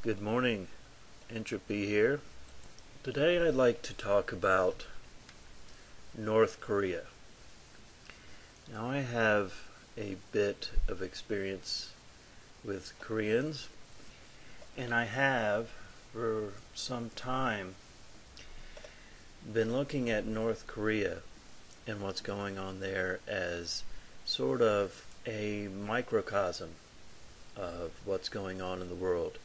Good morning, Entropy here. Today I'd like to talk about North Korea. Now I have a bit of experience with Koreans, and I have for some time been looking at North Korea and what's going on there as sort of a microcosm of what's going on in the world.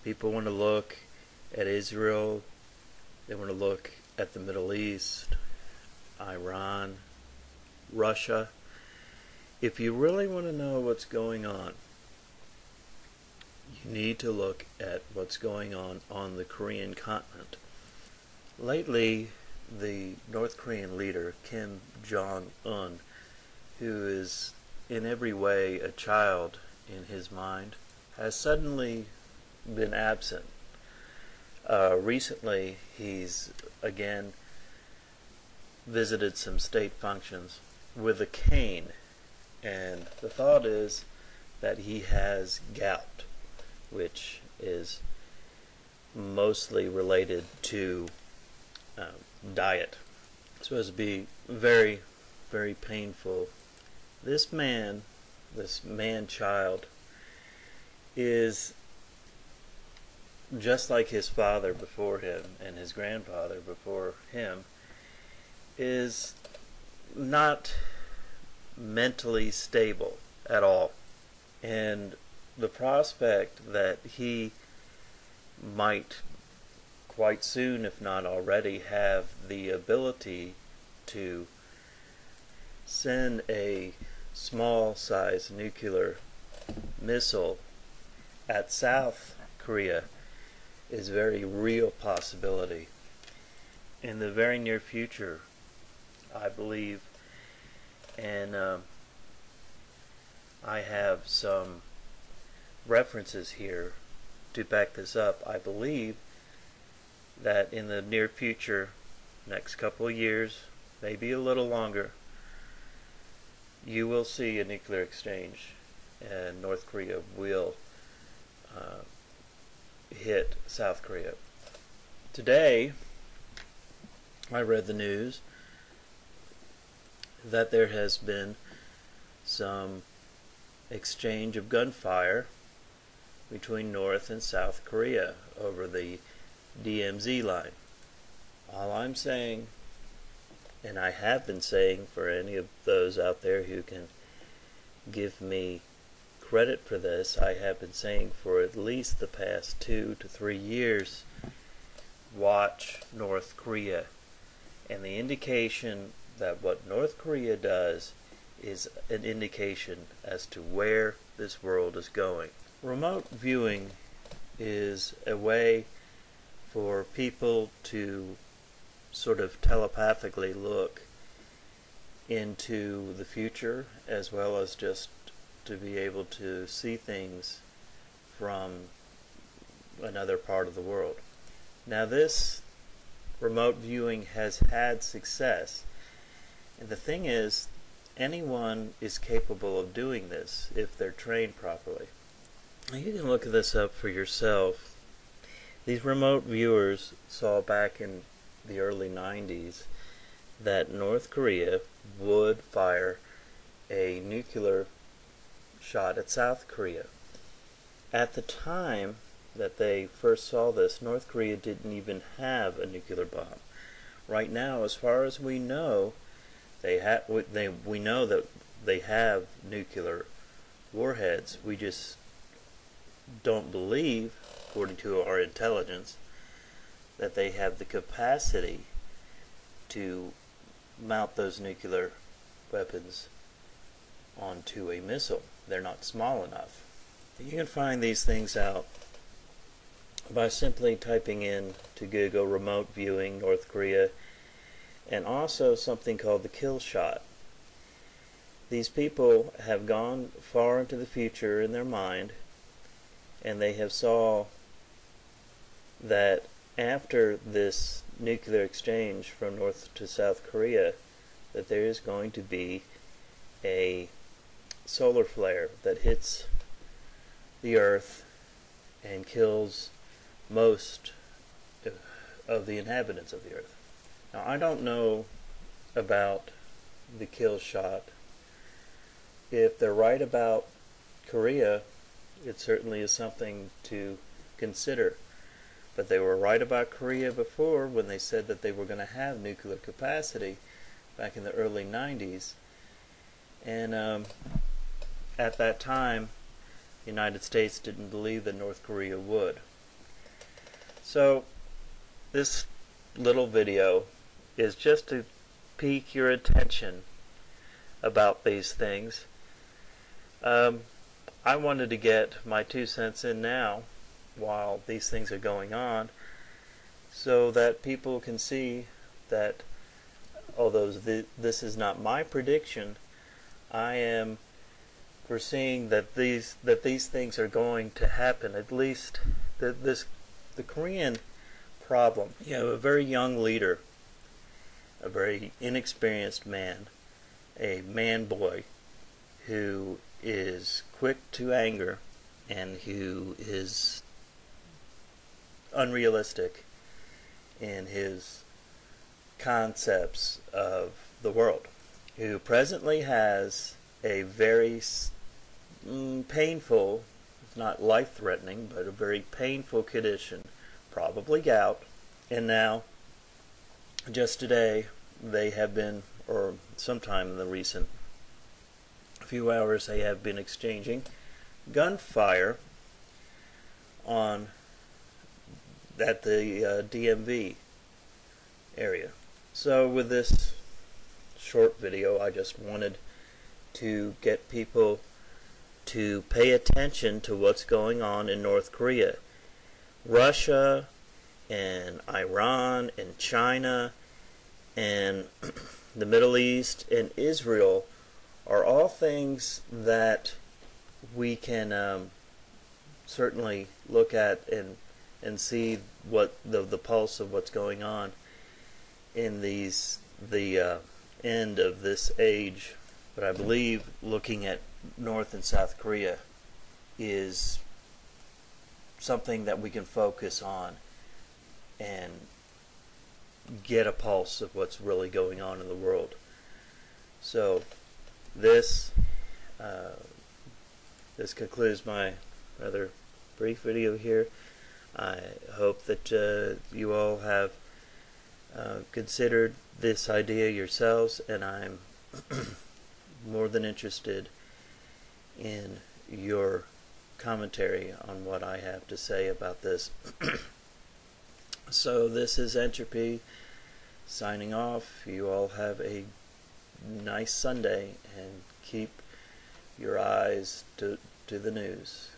People want to look at Israel, they want to look at the Middle East, Iran, Russia. If you really want to know what's going on, you need to look at what's going on the Korean continent. Lately, the North Korean leader, Kim Jong-un, who is in every way a child in his mind, has suddenly been absent. Recently, he's again visited some state functions with a cane, and the thought is that he has gout, which is mostly related to diet. It's supposed to be very, very painful. This man-child, is just like his father before him and his grandfather before him, is not mentally stable at all. And the prospect that he might quite soon, if not already, have the ability to send a small-sized nuclear missile at South Korea is a very real possibility. In the very near future, I believe, and I have some references here to back this up. I believe that in the near future, next couple of years, maybe a little longer, you will see a nuclear exchange, and North Korea will hit South Korea. Today, I read the news that there has been some exchange of gunfire between North and South Korea over the DMZ line. All I'm saying, and I have been saying for any of those out there who can give me credit for this, I have been saying for at least the past 2 to 3 years, watch North Korea. And the indication that what North Korea does is an indication as to where this world is going. Remote viewing is a way for people to sort of telepathically look into the future, as well as just to be able to see things from another part of the world. Now, this remote viewing has had success, and the thing is, anyone is capable of doing this if they're trained properly. Now, you can look this up for yourself. These remote viewers saw back in the early 90s that North Korea would fire a nuclear shot at South Korea. At the time that they first saw this, North Korea didn't even have a nuclear bomb. Right now, as far as we know, we know that they have nuclear warheads. We just don't believe, according to our intelligence, that they have the capacity to mount those nuclear weapons onto a missile. They're not small enough. You can find these things out by simply typing in to Google remote viewing North Korea, and also something called the kill shot. These people have gone far into the future in their mind, and they have saw that after this nuclear exchange from North to South Korea, that there is going to be a solar flare that hits the Earth and kills most of the inhabitants of the earth. Now, I don't know about the kill shot. If they're right about Korea, it certainly is something to consider. But they were right about Korea before when they said that they were going to have nuclear capacity back in the early 90s. And at that time, the United States didn't believe that North Korea would. So this little video is just to pique your attention about these things. I wanted to get my 2 cents in now while these things are going on, so that people can see that although this is not my prediction, I am foreseeing that these things are going to happen. At least the Korean problem. You have a very young leader, a very inexperienced man, a man-boy who is quick to anger and who is unrealistic in his concepts of the world, who presently has a very painful, not life-threatening, but a very painful condition, probably gout. And now, just today, they have been, or sometime in the recent few hours, they have been exchanging gunfire at the DMV area. So with this short video, I just wanted to get people to pay attention to what's going on in North Korea. Russia and Iran and China and the Middle East and Israel are all things that we can certainly look at and see what the pulse of what's going on in the end of this age. But I believe looking at North and South Korea is something that we can focus on and get a pulse of what's really going on in the world. So this concludes my rather brief video here. I hope that you all have considered this idea yourselves, and I'm more than interested in your commentary on what I have to say about this. So this is Entropy signing off. You all have a nice Sunday and keep your eyes to the news.